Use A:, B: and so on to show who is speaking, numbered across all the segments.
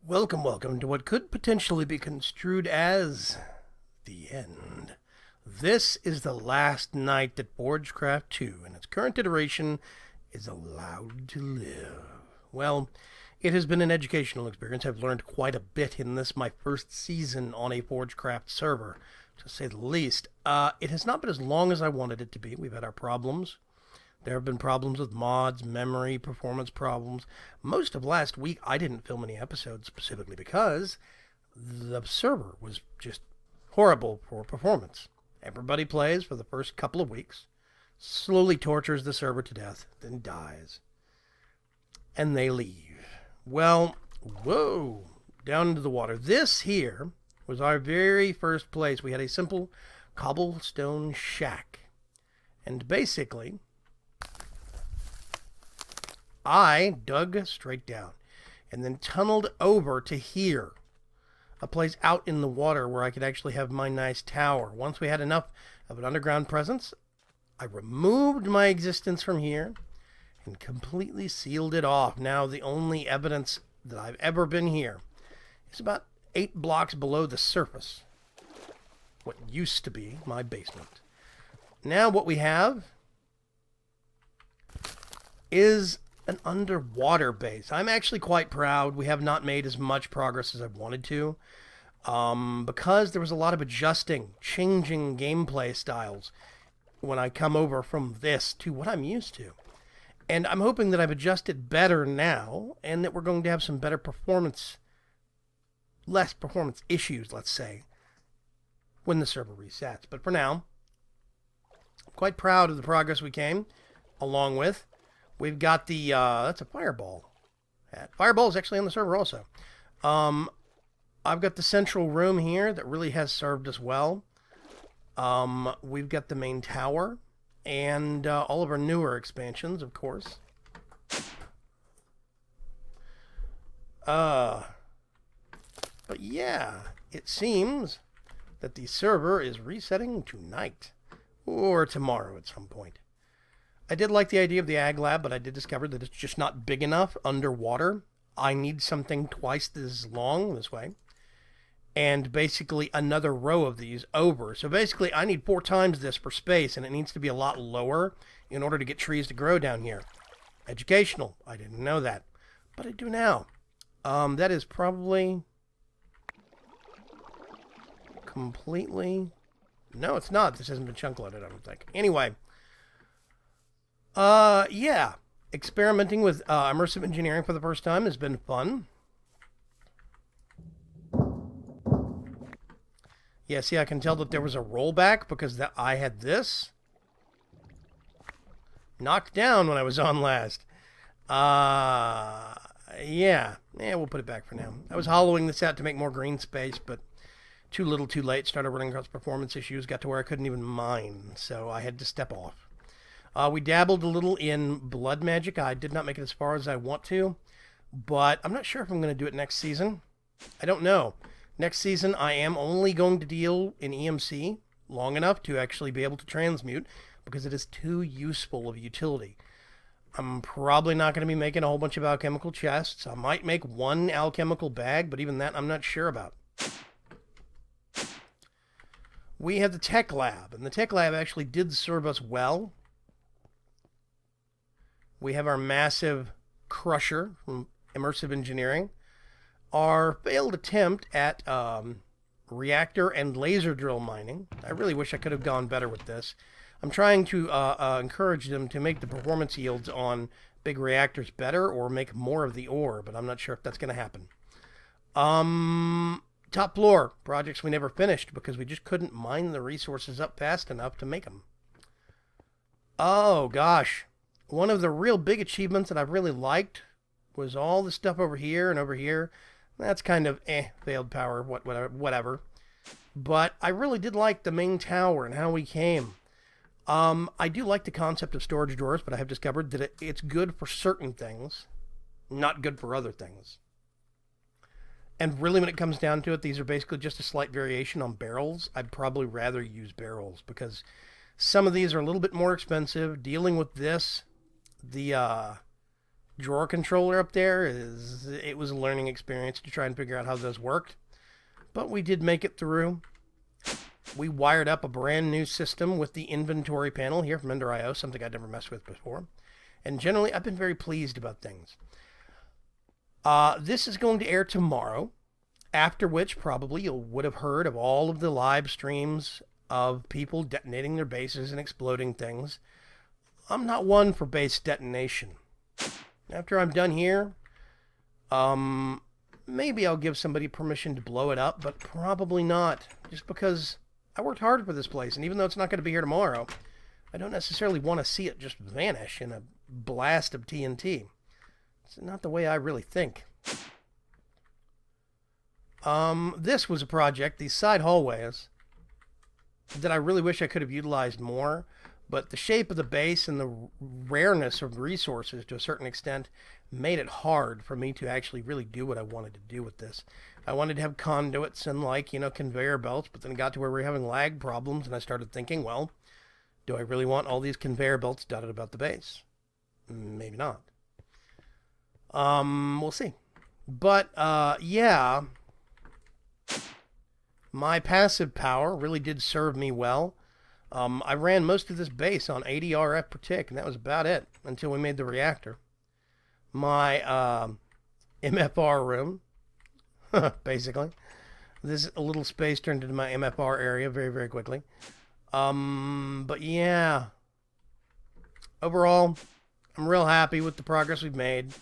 A: Welcome to what could potentially be construed as the end. This is the last night that ForgeCraft 2 in its current iteration is allowed to live. Well, it has been an educational experience. I've learned quite a bit in this, my first season on a ForgeCraft server, to say the least. It has not been as long as I wanted it to be. We've had our problems. There have been problems with mods, memory, performance problems. Most of last week, I didn't film any episodes specifically because the server was just horrible for performance. Everybody plays for the first couple of weeks, slowly tortures the server to death, then dies. And they leave. Well, whoa, down into the water. This here was our very first place. We had a simple cobblestone shack. And basically, I dug straight down and then tunneled over to here, a place out in the water where I could actually have my nice tower. Once we had enough of an underground presence, I removed my existence from here and completely sealed it off. Now the only evidence that I've ever been here is about 8 blocks below the surface, what used to be my basement. Now what we have is an underwater base. I'm actually quite proud. We have not made as much progress as I wanted to because there was a lot of adjusting, changing gameplay styles when I come over from this to what I'm used to. And I'm hoping that I've adjusted better now and that we're going to have some better performance, less performance issues, let's say, when the server resets. But for now, I'm quite proud of the progress we came along with. We've got the, that's a fireball. Fireball is actually on the server also. I've got the central room here that really has served us well. We've got the main tower and all of our newer expansions, of course. But yeah, it seems that the server is resetting tonight or tomorrow at some point. I did like the idea of the Ag Lab, but I did discover that it's just not big enough underwater. I need something twice as long this way. And basically another row of these over. So basically I need 4 times this for space, and it needs to be a lot lower in order to get trees to grow down here. Educational. I didn't know that, but I do now. That is probably completely... No, it's not. This hasn't been chunk loaded, I don't think. Anyway... yeah. Experimenting with immersive engineering for the first time has been fun. Yeah, see, I can tell that there was a rollback because I had this knocked down when I was on last. Yeah, we'll put it back for now. I was hollowing this out to make more green space, but too little too late. Started running across performance issues, got to where I couldn't even mine, so I had to step off. We dabbled a little in blood magic. I did not make it as far as I want to, but I'm not sure if I'm going to do it next season. I don't know. Next season, I am only going to deal in EMC long enough to actually be able to transmute because it is too useful of a utility. I'm probably not going to be making a whole bunch of alchemical chests. I might make one alchemical bag, but even that I'm not sure about. We have the tech lab, and the tech lab actually did serve us well. We have our massive crusher from immersive engineering. Our failed attempt at reactor and laser drill mining. I really wish I could have gone better with this. I'm trying to encourage them to make the performance yields on big reactors better or make more of the ore, but I'm not sure if that's going to happen. Top floor projects we never finished because we just couldn't mine the resources up fast enough to make them. Oh, gosh. One of the real big achievements that I've really liked was all the stuff over here and over here. That's kind of failed power, whatever. But I really did like the main tower and how we came. I do like the concept of storage drawers, but I have discovered that it's good for certain things, not good for other things. And really, when it comes down to it, these are basically just a slight variation on barrels. I'd probably rather use barrels because some of these are a little bit more expensive. Dealing with this, the drawer controller up there, it was a learning experience to try and figure out how those worked. But we did make it through. We wired up a brand new system with the inventory panel here from Ender.io, something I'd never messed with before. And generally, I've been very pleased about things. This is going to air tomorrow, after which probably you would have heard of all of the live streams of people detonating their bases and exploding things. I'm not one for base detonation. After I'm done here, maybe I'll give somebody permission to blow it up, but probably not, just because I worked hard for this place, and even though it's not going to be here tomorrow, I don't necessarily want to see it just vanish in a blast of TNT. It's not the way I really think. This was a project, these side hallways, that I really wish I could have utilized more, but the shape of the base and the rareness of resources to a certain extent made it hard for me to actually really do what I wanted to do with this. I wanted to have conduits and, conveyor belts, but then it got to where we were having lag problems, and I started thinking, well, do I really want all these conveyor belts dotted about the base? Maybe not. We'll see. But, yeah, my passive power really did serve me well. I ran most of this base on 80 RF per tick, and that was about it until we made the reactor. My MFR room, basically. This little space turned into my MFR area very, very quickly. But yeah, overall, I'm real happy with the progress we've made.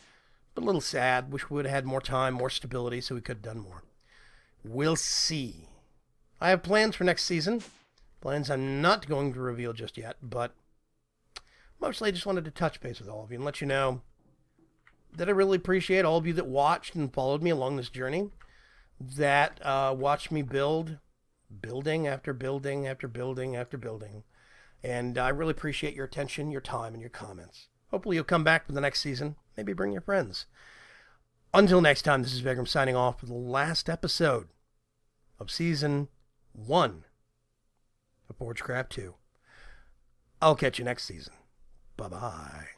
A: But a little sad. Wish we would have had more time, more stability, so we could have done more. We'll see. I have plans for next season. Plans I'm not going to reveal just yet, but mostly I just wanted to touch base with all of you and let you know that I really appreciate all of you that watched and followed me along this journey, that watched me building after building after building after building. And I really appreciate your attention, your time, and your comments. Hopefully you'll come back for the next season. Maybe bring your friends. Until next time, this is Vaygrim signing off for the last episode of Season 1 of ForgeCraft 2. I'll catch you next season. Bye-bye.